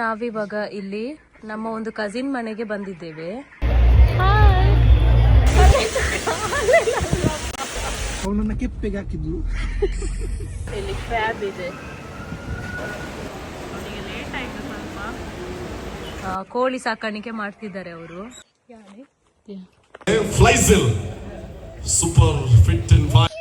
ನಾವಿವಾಗ ಇಲ್ಲಿ ನಮ್ಮ ಒಂದು ಕಸಿನ್ ಮನೆಗೆ ಬಂದಿದ್ದೇವೆ. ಅವನನ್ನ ಕೆಪ್ಪೆಗೆ ಹಾಕಿದ್ಲು. ಇಲ್ಲಿ ಕ್ರ್ಯಾಬ್ ಇದೆ, ಕೋಳಿ ಸಾಕಾಣಿಕೆ ಮಾಡ್ತಿದ್ದಾರೆ ಅವರು. Super fit and fine.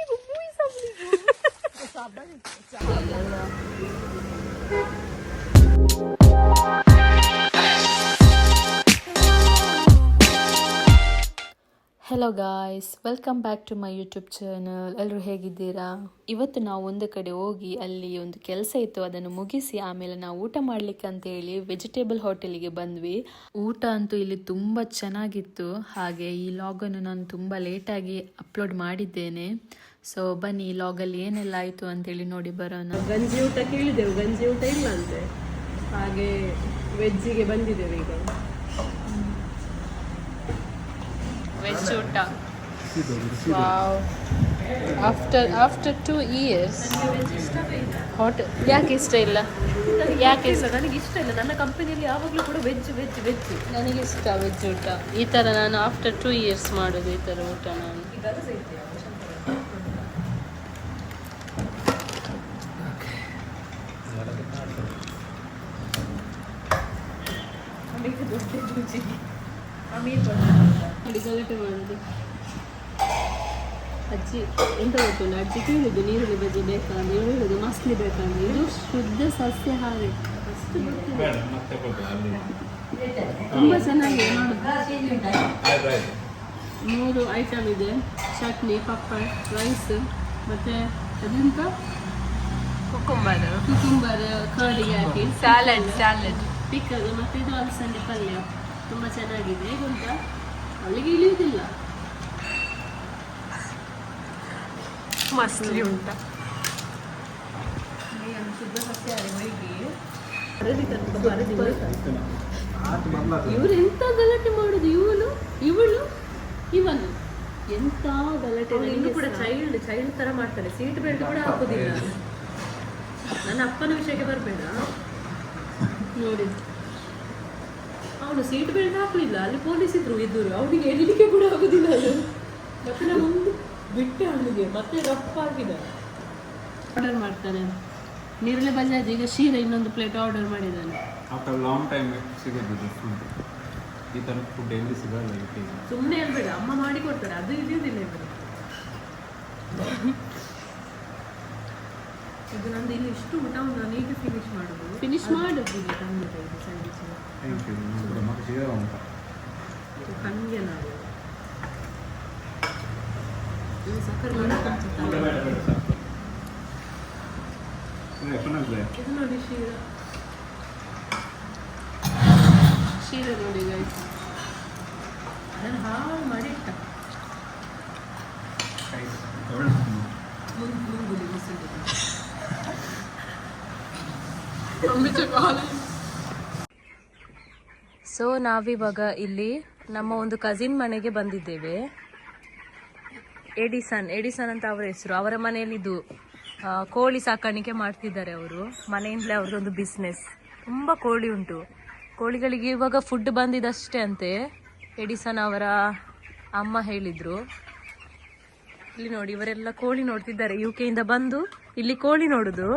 Hello guys, welcome back to my YouTube channel. ಎಲ್ಲರೂ ಹೇಗಿದ್ದೀರಾ? ಇವತ್ತು ನಾವು ಒಂದು ಕಡೆ ಹೋಗಿ ಅಲ್ಲಿ ಒಂದು ಕೆಲಸ ಇತ್ತು, ಅದನ್ನು ಮುಗಿಸಿ ಆಮೇಲೆ ನಾವು ಊಟ ಮಾಡಲಿಕ್ಕೆ ಅಂತೇಳಿ ವೆಜಿಟೇಬಲ್ ಹೋಟೆಲಿಗೆ ಬಂದ್ವಿ. ಊಟ ಅಂತೂ ಇಲ್ಲಿ ತುಂಬ ಚೆನ್ನಾಗಿತ್ತು. ಹಾಗೆ ಈ ಲಾಗನ್ನು ನಾನು ತುಂಬ ಲೇಟಾಗಿ ಅಪ್ಲೋಡ್ ಮಾಡಿದ್ದೇನೆ. ಸೊ ಬನ್ನಿ, ಈ ಲಾಗಲ್ಲಿ ಏನೆಲ್ಲ ಆಯಿತು ಅಂತೇಳಿ ನೋಡಿ ಬರೋಣ. ಗಂಜಿ ಊಟ ಕೇಳಿದೆವು, ಗಂಜಿ ಊಟ ಇಲ್ಲ ಅಂತೆ, ಹಾಗೆ ವೆಜ್ಜಿಗೆ ಬಂದಿದ್ದೇವೆ ಈಗ. ವೆಜ್ ಊಟ. Wow, after 2 years hotel. ಯಾಕೆ ಇಷ್ಟ ಇಲ್ಲ? ಯಾಕೆ ಇಷ್ಟ? ನನಗೆ ಇಷ್ಟ ಇಲ್ಲ. ನನ್ನ ಕಂಪನಿಯಲ್ಲಿ ಯಾವಾಗಲೂ ಕೂಡ ವೆಜ್ ವೆಜ್ ವೆಜ್ ನನಗೆ ಇಷ್ಟ ವೆಜ್ ಊಟ. ಈ ಥರ ನಾನು ಆಫ್ಟರ್ 2 years ಮಾಡೋದು ಈ ಥರ ಊಟ ನಾನು. ಗಲಾಟೆ ಮಾಡೋದು. ಅಜ್ಜಿ ಎಂತ ಗೊತ್ತಿಲ್ಲ, ಅಜ್ಜಿ ಕೇಳಿದ್ದು ನೀರುಳ್ಳಿ ಬಜ್ಜಿ ಬೇಕಾದ್ರೆ, ಹೇಳುದು ಮಸ್ಲಿ ಬೇಕಾದ್ರೆ. ಇದು ಶುದ್ಧ ಸಸ್ಯಾಹಾರಿ, ಅಷ್ಟು ಗೊತ್ತಿಲ್ಲ. ತುಂಬ ಚೆನ್ನಾಗಿದೆ ಮಾಡೋದು. 3 ಐಟಮ್ ಇದೆ: ಚಟ್ನಿ, ಪಪ್ಪಡ್, ರೈಸ್, ಮತ್ತೆ ಅದೆಂತ ಕುಕುಂಬರ್ ಕರ್ಡಿಗೆ ಹಾಕಿ ಸ್ಯಾಲಡ್, ಪಿಕ್ಕಲ್, ಮತ್ತೆ ಇದು ಅಲಸಂದೆ ಪಲ್ಯ. ತುಂಬ ಚೆನ್ನಾಗಿದೆ. ಹೇಗುಂಟ? ಅವಳಿಗೆ ಇಳಿಯುವುದಿಲ್ಲ, ಮಸ್ತಿ ಉಂಟ. ಶುದ್ಧ ಸಸ್ಯಾಹಾರಿ ಹೋಗಿ ಇವ್ರು ಎಂತ ಗಲಾಟೆ ಮಾಡುದು, ಇವಳು ಇವನು ಎಂತ ಗಲಾಟೆ. ಇನ್ನು ಕೂಡ ಚೈಲ್ಡ್ ತರ ಮಾಡ್ತಾರೆ. ಸೀಟ್ ಬೆಲ್ಟ್ ಕೂಡ ಹಾಕೋದಿಲ್ಲ. ನನ್ನ ಅಪ್ಪನ ವಿಷಯಕ್ಕೆ ಬರಬೇಡ ನೋಡಿ. ಅವನು ಸೀಟ್ ಬೆಲ್ಟ್ ಹಾಕಲಿಲ್ಲ, ಅಲ್ಲಿ ಪೊಲೀಸ್ ಇದ್ರು ಎದುರು, ಅವನಿಗೆ ಎಳಿಲಿಕ್ಕೆ ಕೂಡ ಆಗುದಿಲ್ಲ ಅದು. ಮತ್ತೆ ನಾನು ಒಂದು ಬಿಟ್ಟೆ ಅವನಿಗೆ, ಮತ್ತೆ ರಫ್ ಆಗಿದೆ. ಆರ್ಡರ್ ಮಾಡ್ತಾನೆ ನೀರುಳ್ಳಿ ಬಜಾಜ್. ಈಗ ಶೀರಾ ಇನ್ನೊಂದು ಪ್ಲೇಟ್ ಆರ್ಡರ್ ಮಾಡಿದ್ದಾನೆ. ಆಫ್ಟರ್ ಲಾಂಗ್ ಟೈಮ್ ಸಿಗೋದು ಫುಡ್. ಈ ಥರ ಫುಡ್ ಎಲ್ಲಿ ಸಿಗಲ್ಲ. ಸುಮ್ಮನೆ ಹೇಳ್ಬೇಡ, ಅಮ್ಮ ಮಾಡಿ ಕೊಡ್ತಾರೆ, ಅದು ಇದಿಲ್ಲ ಇವರು. ಇದು ನಂದು ಇಲ್ಲಿ ಇಷ್ಟು ಊಟ ನಾನು ಈಗ ಫಿನಿಶ್ ಮಾಡೋದು ಈಗ ತಂದಿದೆ. ಇದು ಸೈಡಿಸ್ ಹಂಗೆ ನಾವು ಇದು ಸಕ್ಕರೆ ಇದು ನೋಡಿ ಶೀರ ನೋಡಿ ಗೈಸ್, ಅದನ್ನು ಹಾಳು ಮಾಡಿ ಇಟ್ಟ. ಮುಂಗುಲಿ ಬಿಸಿಲು. ಸೊ ನಾವಿವಾಗ ಇಲ್ಲಿ ನಮ್ಮ ಒಂದು ಕಸಿನ್ ಮನೆಗೆ ಬಂದಿದ್ದೇವೆ. ಎಡಿಸನ್ ಅಂತ ಅವರ ಹೆಸರು. ಅವರ ಮನೆಯಲ್ಲಿ ಇದು ಕೋಳಿ ಸಾಕಾಣಿಕೆ ಮಾಡ್ತಿದ್ದಾರೆ ಅವರು. ಮನೆಯಿಂದಲೇ ಅವ್ರದ್ದೊಂದು ಬಿಸ್ನೆಸ್. ತುಂಬ ಕೋಳಿ ಉಂಟು. ಕೋಳಿಗಳಿಗೆ ಇವಾಗ ಫುಡ್ ಬಂದಿದ್ದಷ್ಟೇ ಅಂತೆ, ಎಡಿಸನ್ ಅವರ ಅಮ್ಮ ಹೇಳಿದ್ರು. ಇಲ್ಲಿ ನೋಡಿ, ಇವರೆಲ್ಲ ಕೋಳಿ ನೋಡ್ತಿದ್ದಾರೆ. UK ಬಂದು ಇಲ್ಲಿ ಕೋಳಿ ನೋಡುದು,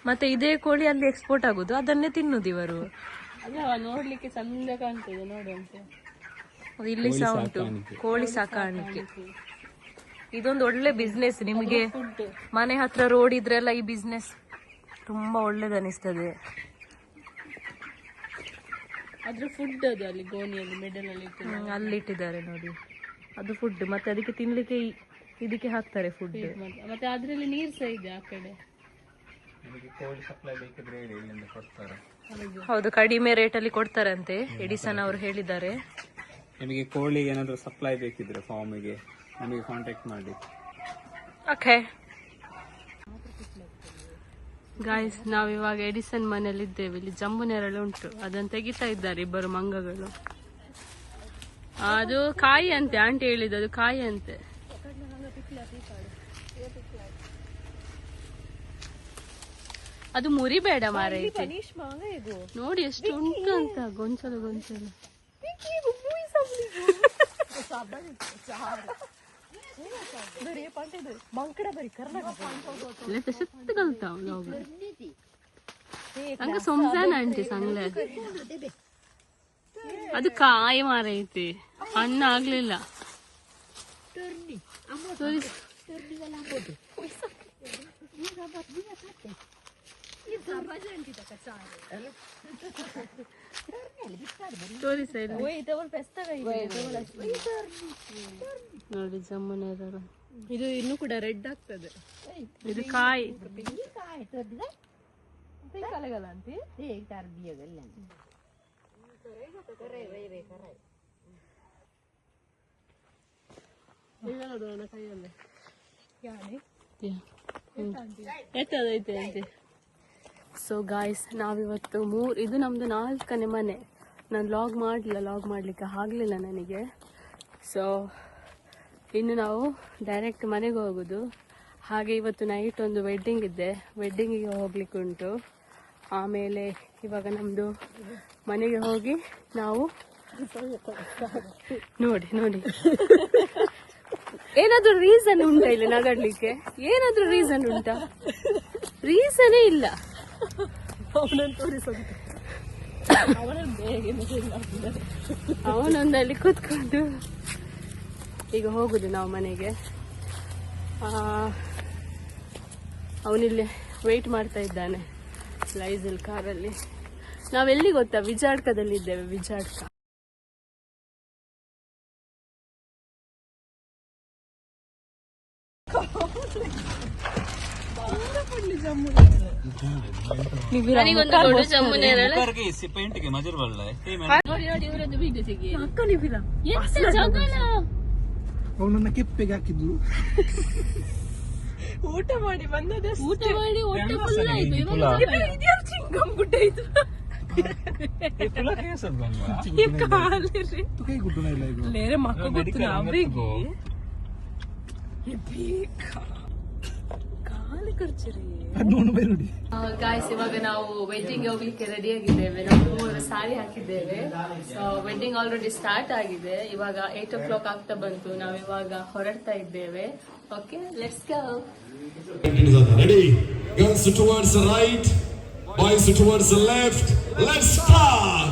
ಮತ್ತೆ ಇದೇ ಕೋಳಿ ಅಲ್ಲಿ ಎಕ್ಸ್ಪೋರ್ಟ್ ಆಗುದು, ಅದನ್ನೇ ತಿನ್ನುದು ಇವರು. ನೋಡ್ಲಿಕ್ಕೆ ಚಂದ ಕಾಣ್ತದೆ ನೋಡುವಂತೆ. ಇಲ್ಲಿ ಸಹ ಉಂಟು ಕೋಳಿ ಸಾಕಾಣಿಕೆ. ಇದೊಂದು ಒಳ್ಳೆ ಬಿಸ್ನೆಸ್. ನಿಮಗೆ ಮನೆ ಹತ್ರ ರೋಡ್ ಇದ್ರೆಲ್ಲ ಈ ಬಿಸ್ನೆಸ್ ತುಂಬಾ ಒಳ್ಳೇದು ಅನಿಸ್ತದೆ. ಅದ್ರ ಫುಡ್ ಅದು ಅಲ್ಲಿ ಗೋಣಿಯಲ್ಲಿ ಮೆಡಲ್ ಅಲ್ಲಿ ಇಟ್ಟಿದ್ದಾರೆ ನೋಡಿ, ಅದು ಫುಡ್. ಮತ್ತೆ ಅದಕ್ಕೆ ತಿನ್ಲಿಕ್ಕೆ ಇದಕ್ಕೆ ಹಾಕ್ತಾರೆ ಫುಡ್. ಮತ್ತೆ ಅದ್ರಲ್ಲಿ ನೀರು ಸಹ ಇದೆ ಆ ಕಡೆ. ಹೌದು, ಕಡಿಮೆ ರೇಟಲ್ಲಿ ಕೊಡ್ತಾರಂತೆ, ಎಡಿಸನ್ ಅವರು ಹೇಳಿದ್ದಾರೆ. ನಿಮಗೆ ಕೋಳಿ ಏನಾದರೂ ಸಪ್ಲೈ ಬೇಕಿದ್ರೆ ಫಾರ್ಮಿಗೆ ನಮಗೆ ಕಾಂಟ್ಯಾಕ್ಟ್ ಮಾಡಿ. ಓಕೆ ಗಾಯ್ಸ್, ನಾವಿವಾಗ ಎಡಿಸನ್ ಮನೇಲಿ ಇದ್ದೇವೆ. ಇಲ್ಲಿ ಜಂಬು ನೆರಳು ಉಂಟು, ಅದನ್ನು ತೆಗಿತಾ ಇದ್ದಾರೆ ಇಬ್ಬರು ಮಂಗಗಳು. ಅದು ಕಾಯಿ ಅಂತೆ, ಆಂಟಿ ಹೇಳಿದ್ದು ಅದು ಕಾಯಿ ಅಂತೆ. ಅದು ಮುರಿಬೇಡ ಮಾರೈತಿ. ಪನೀಶ್ ಮಾಂಗ ಇದು ನೋಡಿ ಎಷ್ಟು ಉಂಟು ಅಂತ, ಗೊಂಚಲು ಮಂಕಡ ಬರೀ ಕರ್ನಾಟಕ ಸುತ್ತ ಕಲ್ತಾವ ಹಂಗ ಸೊಂಸಾನ ಅಂಟಿ ಸಂಗ್ಲೆ. ಅದು ಕಾಯಿ ಮಾರೈತಿ, ಹಣ್ಣು ಆಗ್ಲಿಲ್ಲ. ನೋಡಿ ಜಮ್ಮುನೇರ ಇದು ಇನ್ನೂ ಕೂಡ ರೆಡ್ ಆಗ್ತದೆ. ಇದು ಕಾಯಿ ಎತ್ತದೈತೆ ಅಂತೆ. ಸೊ ಗಾಯ್ಸ್, ನಾವಿವತ್ತು ಇದು ನಮ್ದು 4ನೇ ಮನೆ. ನಾನು ಲಾಗ್ ಮಾಡ್ಲಿಕ್ಕೆ ಆಗಲಿಲ್ಲ ನನಗೆ. ಸೊ ಇನ್ನು ನಾವು ಡೈರೆಕ್ಟ್ ಮನೆಗೆ ಹೋಗೋದು. ಹಾಗೆ ಇವತ್ತು ನೈಟ್ ಒಂದು ವೆಡ್ಡಿಂಗ್ ಇದೆ, ವೆಡ್ಡಿಂಗಿಗೆ ಹೋಗ್ಲಿಕ್ಕೆ ಉಂಟು. ಆಮೇಲೆ ಇವಾಗ ನಮ್ಮದು ಮನೆಗೆ ಹೋಗಿ ನಾವು ನೋಡಿ ಏನಾದ್ರೂ ರೀಸನ್ ಉಂಟಾ ಇಲ್ಲಿ ನಗಾಡ್ಲಿಕ್ಕೆ? ಏನಾದ್ರೂ ರೀಸನ್ ಉಂಟಾ? ರೀಸನೇ ಇಲ್ಲ. ಅವನೊಂದಲ್ಲಿ ಕೂತ್ಕೊಂಡು ಈಗ ಹೋಗುದು ನಾವು ಮನೆಗೆ. ಅವನಿಲ್ಲಿ ವೆಯ್ಟ್ ಮಾಡ್ತಾ ಇದ್ದಾನೆ ಲೈಸಲ್ ಕಾರಲ್ಲಿ. ನಾವೆಲ್ಲಿ ಗೊತ್ತಾ? ವಿಜಾಡ್ಕದಲ್ಲಿ ಇದ್ದೇವೆ. ವಿಜಾಡ್ಕ ನನಗೊಂದು ದೊಡ್ಡ ಜಮ್ಮುನೇರ ಅವನನ್ನ ಕೆಪ್ಪೆಗೆ ಹಾಕಿದ್ಲು. ಊಟ ಮಾಡಿ ಬಂದದ. ಊಟ ಮಾಡಿ ಹೊಟ್ಟೆ ಫುಲ್ ಆಯ್ತು. ಕೈ ಗುಡ್ಡನ ಇಲ್ಲ ಇದು. ಲೇರೆ ಮಕ್ಕ ಗೊತ್ತು ಅವ್ರಿಗೆ ಕಾಲು ಖರ್ಚರಿ. ಗಾಯ್ಸ್, ಇವಾಗ ನಾವು ವೆಡ್ಡಿಂಗ್ ಹೋಗ್ಲಿಕ್ಕೆ ರೆಡಿ ಆಗಿದ್ದೇವೆ. ನಾವು 3 ಸಾರಿ ಹಾಕಿದ್ದೇವೆ. ವೆಡ್ಡಿಂಗ್ ಆಲ್ರೆಡಿ ಸ್ಟಾರ್ಟ್ ಆಗಿದೆ. ಇವಾಗ 8 o'clock ಆಗ್ತಾ ಬಂತು. ನಾವು ಇವಾಗ ಹೊರಡ್ತಾ ಇದ್ದೇವೆ. Okay, let's go. Ready? Girls towards the right, boys towards the left. Let's start.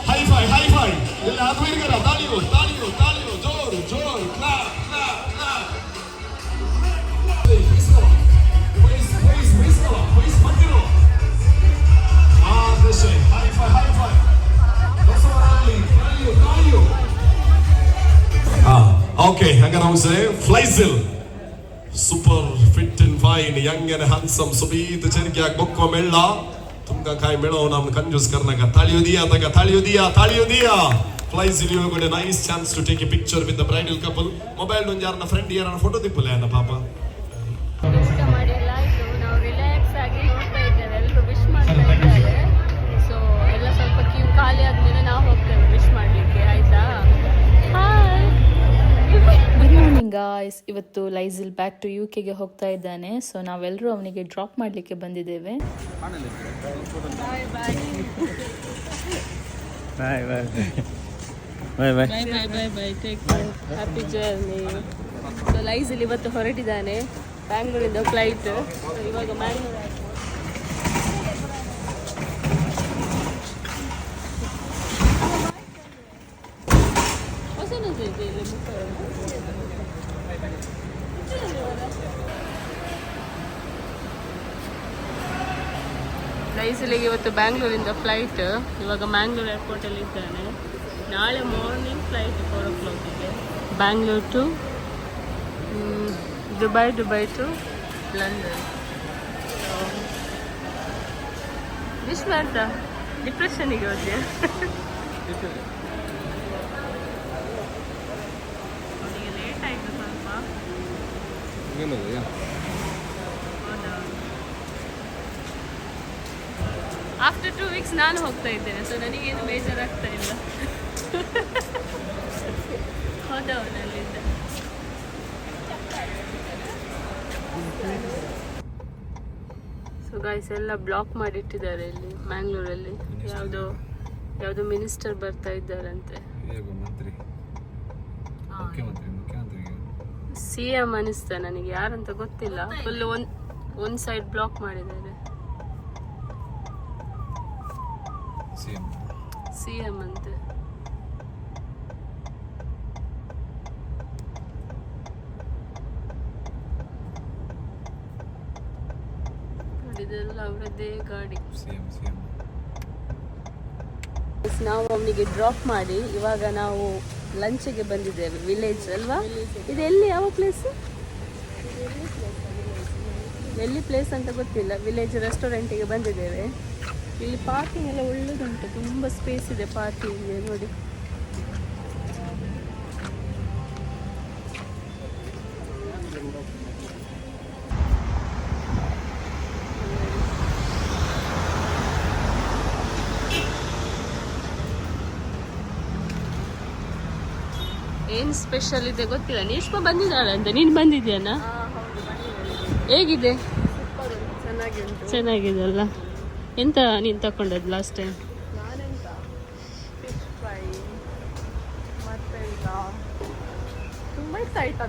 High five, high five. ಎಲ್ಲ ಹಾಕ್ಬೇಕು ಕರ. ತಾಳಿಯೋ ಜೋರು clap. Waist ಮತ್ತಿರೋ. This way. High five. That's what ತಾಳಿಯೋ. Okay, ಹಂಗ ನಾವು Flyzil. Super fit and fine, young and handsome, सुबीत चरक्या बक्को मेला तुमका काय मिळो नाम कंजूस करना का तालियों दिया. Flyzil you got a nice chance to take a picture with the bridal couple. Mobile don jarna friend yarana photo dippule ana papa. ಊಟ ಮಾಡಿಲ್ಲ, ನಾವು ರಿಲ್ಯಾಕ್ಸ್ ಆಗಿ ಹೋಗ್ತಾ ಇದ್ದೇವೆ. ಎಲ್ಲರೂ ವಿಶ್ ಮಾಡ್ತಾ ಇದ್ದಾರೆ. ಸೊ ಎಲ್ಲ ಸ್ವಲ್ಪ ಕ್ಯೂ ಖಾಲಿ ಆದ್ಮೇಲೆ ನಾವು ಹೋಗ್ತೇವೆ ವಿಶ್ ಮಾಡ್ಲಿಕ್ಕೆ. ಆಯ್ತಾ? Good morning guys. ಇವತ್ತು ಲೈಸಿಲ್ ಬ್ಯಾಕ್ ಟು ಯುಕೆಗೆ ಹೋಗ್ತಾ ಇದ್ದಾನೆ. ಸೊ ನಾವೆಲ್ಲರೂ ಅವನಿಗೆ ಡ್ರಾಪ್ ಮಾಡಲಿಕ್ಕೆ ಬಂದಿದ್ದೇವೆ. Bye. Take care. Happy journey. So ಲೈಸಿಲ್ ಇವತ್ತು ಹೊರಟಿದ್ದಾನೆ ಬ್ಯಾಂಗ್ಳೂರಿಂದ ಫ್ಲೈಟ್. ಇವಾಗ ಮ್ಯಾಂಗ್ಳೂರ್ ಲೈಸಿಲಿಗೆ ಇವತ್ತು ಬ್ಯಾಂಗ್ಳೂರಿಂದ ಫ್ಲೈಟ್. ಇವಾಗ ಮ್ಯಾಂಗ್ಳೂರ್ ಏರ್ಪೋರ್ಟಲ್ಲಿ ಇದ್ದಾನೆ. ನಾಳೆ ಮಾರ್ನಿಂಗ್ ಫ್ಲೈಟ್ 4 o'clockಗೆ Bangalore to Dubai to London. Wish ಮಾಡ್ತಾ ಡಿಪ್ರೆಷನಿಗೆ ಹೋದ್ಯಾ? ಅವನಿಗೆ ಲೇಟ್ ಆಯಿತು ಸ್ವಲ್ಪ. ಹೌದಾ? ಆಫ್ಟರ್ 2 weeks ನಾನು ಹೋಗ್ತಾ ಇದ್ದೇನೆ. ಸೊ ನನಗೇನು ಬೇಜಾರಾಗ್ತಾ ಇಲ್ಲ. ಹೌದವನಲ್ಲಿದ್ದ. ಸೊ ಗಾಯ್ಸ್ ಎಲ್ಲ ಬ್ಲಾಕ್ ಮಾಡಿಟ್ಟಿದ್ದಾರೆ ಇಲ್ಲಿ ಮ್ಯಾಂಗ್ಳೂರಲ್ಲಿ. ಯಾವುದೋ ಮಿನಿಸ್ಟರ್ ಬರ್ತಾ ಇದ್ದಾರಂತೆ. CM ಅನಿಸ್ತಾ ನನಗೆ, ಯಾರಂತ ಗೊತ್ತಿಲ್ಲ. ಫುಲ್ ಒಂದ್ ಸೈಡ್ ಬ್ಲಾಕ್ ಮಾಡಿದ್ದಾರೆ. CM ಅಂತೆ. ಇದೆಲ್ಲ ಅವರದ್ದೇ ಗಾಡಿ. ನಾವು ಅವನಿಗೆ ಡ್ರಾಪ್ ಮಾಡಿ ಇವಾಗ ನಾವು ಲಂಚಿಗೆ ಬಂದಿದ್ದೇವೆ. ವಿಲೇಜ್ ಅಲ್ವಾ ಇದು? ಎಲ್ಲಿ, ಯಾವ ಪ್ಲೇಸ್? ಎಲ್ಲಿ ಪ್ಲೇಸ್ ಅಂತ ಗೊತ್ತಿಲ್ಲ. ವಿಲೇಜ್ ರೆಸ್ಟೋರೆಂಟಿಗೆ ಬಂದಿದ್ದೇವೆ. ಇಲ್ಲಿ ಪಾರ್ಕಿಂಗ್ ಎಲ್ಲ ಒಳ್ಳೆದುಂಟು, ತುಂಬ ಸ್ಪೇಸ್ ಇದೆ ಪಾರ್ಕಿಂಗ್ ನೋಡಿ. ಏನು ಸ್ಪೆಷಲ್ ಇದೆ ಗೊತ್ತಿಲ್ಲ. ನೀಷ್ಮಾ ಬಂದಿದ್ದಾಳಂತೆ, ನೀನು ಬಂದಿದ್ಯಾನ? ಹೇಗಿದೆ? ಚೆನ್ನಾಗಿದೆ ಅಲ್ಲ. ಎಂತ ನೀನು ತಗೊಂಡದ್ದು ಲಾಸ್ಟ್ ಟೈಮ್? ತುಂಬ ಇಷ್ಟ ಆಯ್ತು.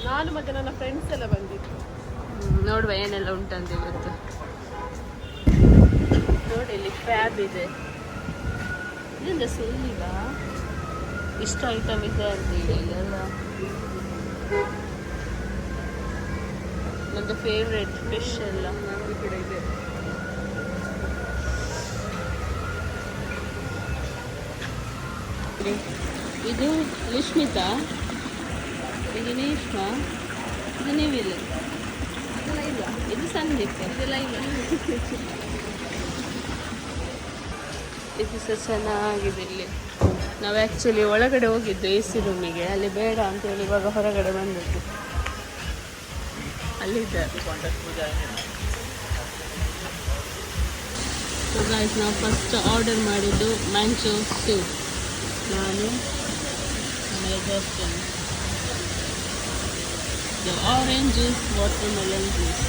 ನಾನು ಮತ್ತೆ ನನ್ನ ಫ್ರೆಂಡ್ಸ್ ಎಲ್ಲ ಬಂದಿದ್ದು. ನೋಡುವ ಏನೆಲ್ಲ ಉಂಟಂತ ಇವತ್ತು. ನೋಡಿ ಇಲ್ಲಿ ಕ್ರ್ಯಾಬ್ ಇದೆ. ಇದೆಂತ ಸೇಲಿಗ ಇಷ್ಟ ಐಟಮ್ ಇದೆ ಅಂತ ಹೇಳಿ ಇಲ್ಲೆಲ್ಲ. ನಂದು ಫೇವ್ರೆಟ್ ಫಿಶ್ ಎಲ್ಲ ನಮಗೆ ಕೂಡ ಇದೆ. ಇದು ಲಿಶ್ಮಿತಾ, ಇದು ನೀಷ್ಮಾ, ಇದು ನೀವಿಲ್ಲ, ಇದು ಸಂದೀಪ್, ಇದೆಲ್ಲ ಇಲ್ಲ. ಇದು ಸಹ ಚೆನ್ನಾಗಿದೆ. ಇಲ್ಲಿ ನಾವು ಆ್ಯಕ್ಚುಲಿ ಒಳಗಡೆ ಹೋಗಿದ್ದು AC ರೂಮಿಗೆ, ಅಲ್ಲಿ ಬೇಡ ಅಂತೇಳಿ ಇವಾಗ ಹೊರಗಡೆ ಬಂದದ್ದು. ಅಲ್ಲಿದ್ದ ಗಾಯ್ಸ್, ನಾವು ಫಸ್ಟ್ ಆರ್ಡರ್ ಮಾಡಿದ್ದು ಮ್ಯಾಂಚೋ ಸೂಪ್. ನಾನು ಆಮೇಲೆ Justin orange juice, watermelon juice.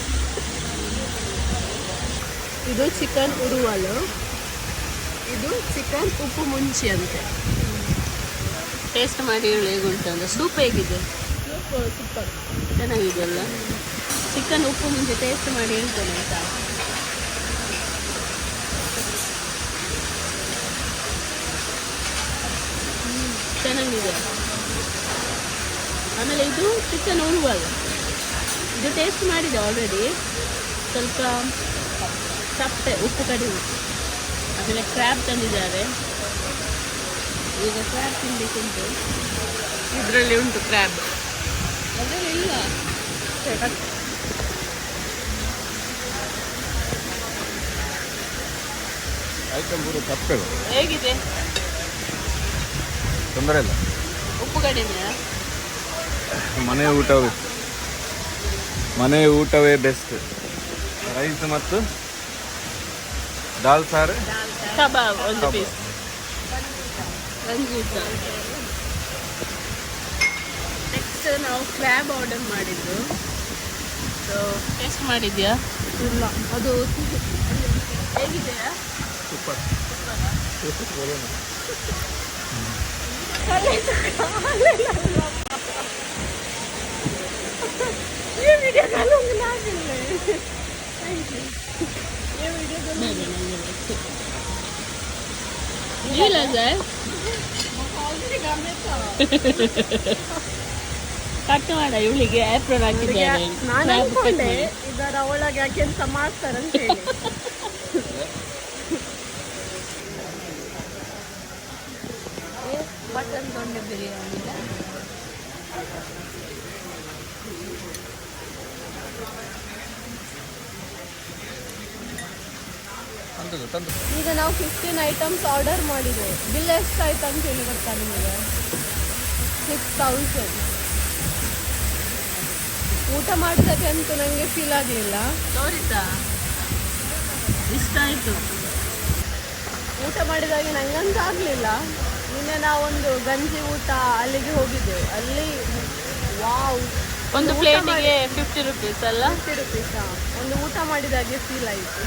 ಇದು ಚಿಕನ್ ಉರುವಲು, ಇದು ಚಿಕನ್ ಉಪ್ಪು ಮುಂಚಿ ಅಂತೆ. ಟೇಸ್ಟ್ ಮಾಡಿ ಹೇಳಿ ಹೇಗುಂಟು ಅಂತ. ಸೂಪ್ ಹೇಗಿದೆ? ಸೂಪರ್, ಚೆನ್ನಾಗಿದೆಯಲ್ಲ. ಚಿಕನ್ ಉಪ್ಪು ಮುಂಚೆ ಟೇಸ್ಟ್ ಮಾಡಿ ಹೇಳ್ತೇನೆ ಆಯಿತಾ? ಚೆನ್ನಾಗಿದೆ. ಆಮೇಲೆ ಇದು ಚಿಕನ್ ಉರುವಲು, ಇದು ಟೇಸ್ಟ್ ಮಾಡಿದೆ ಆಲ್ರೆಡಿ. ಸ್ವಲ್ಪ ಸಪ್ಪೆ, ಉಪ್ಪು ಕಡಿಮೆ. ಆಮೇಲೆ ಕ್ರ್ಯಾಬ್ ತಂದಿದ್ದಾರೆ. ಈಗ ಕ್ರ್ಯಾಬ್ ತಿನ್ನಬೇಕುಂಟು. ಇದರಲ್ಲಿ ಉಂಟು ಕ್ರ್ಯಾಬ್, ಅದರಲ್ಲಿ ಇಲ್ಲ. ಹೇಗಿದೆ? ತೊಂದರೆ ಇಲ್ಲ, ಉಪ್ಪು ಕಡಿಮೆಯಾ? ಮನೆ ಊಟವೇ ಬೆಸ್ಟ್. ರೈಸ್ ಮತ್ತು ದಾಲ್ ಸಾರು, ಕಬಾಬ್ ಒಂದು ಪೀಸ್, ರಂಜೂಸ. ನೆಕ್ಸ್ಟ್ ನಾವು ಕ್ರ್ಯಾಬ್ ಆರ್ಡರ್ ಮಾಡಿದ್ದು. ಸೊ ಟೇಸ್ಟ್ ಮಾಡಿದ್ಯಾ? ಇಲ್ಲ. ಅದು ಹೇಗಿದೆಯಾ? ಸೂಪರ್. ಇಲ್ಲ ಸರ್, ಕಟ್ ಮಾಡ. ಇವಳಿಗೆ ಆಪ್ರೋನ್ ಹಾಕಿದ್ದಾರೆ. ನಾನು ಅನ್ಕೊಂಡೆ ಇದರ ಒಳಗೆ ಕೆಲಸ ಮಾಡ್ತಾರಂತ ಹೇಳಿ. ಮಟನ್ ದೊಣ್ಣೆ ಬಿರಿಯಾನಿ. ಈಗ ನಾವು 15 ಐಟಮ್ಸ್ ಆರ್ಡರ್ ಮಾಡಿದೆ. ಬಿಲ್ ಎಷ್ಟಾಯ್ತು ಅಂತ ಹೇಳಿ ಗೊತ್ತಾ ನಿಮಗೆ? 6000. ಊಟ ಮಾಡಿದಾಗ ಅಂತೂ ನನಗೆ ಫೀಲ್ ಆಗಲಿಲ್ಲ. ತೋರಿತಾ ಇಷ್ಟ ಆಯಿತು. ಊಟ ಮಾಡಿದಾಗ ನಂಗಂತೂ ಆಗಲಿಲ್ಲ. ನಿನ್ನೆ ನಾವೊಂದು ಗಂಜಿ ಊಟ ಅಲ್ಲಿಗೆ ಹೋಗಿದ್ದೆವು. ಅಲ್ಲಿ ವಾವ್ ಒಂದು ಪ್ಲೇಟಿಗೆ 50 ರುಪೀಸ್ ಅಲ್ಲ? 50 ರುಪೀಸ್. ಒಂದು ಊಟ ಮಾಡಿದಾಗೆ ಫೀಲ್ ಆಯಿತು.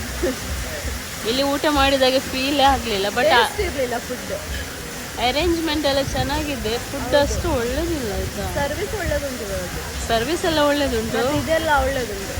ಇಲ್ಲಿ ಊಟ ಮಾಡಿದಾಗೆ ಫೀಲೇ ಆಗಲಿಲ್ಲ. ಬಟ್ ಇರಲಿಲ್ಲ ಫುಡ್. ಅರೇಂಜ್ಮೆಂಟ್ ಎಲ್ಲ ಚೆನ್ನಾಗಿದೆ, ಫುಡ್ ಅಷ್ಟು ಒಳ್ಳೇದಿಲ್ಲ. ಆಯ್ತಾ, ಸರ್ವಿಸ್ ಒಳ್ಳೇದುಂಟು, ಸರ್ವಿಸ್ ಎಲ್ಲ ಒಳ್ಳೇದುಂಟು, ಇದೆಲ್ಲ ಒಳ್ಳೇದುಂಟು.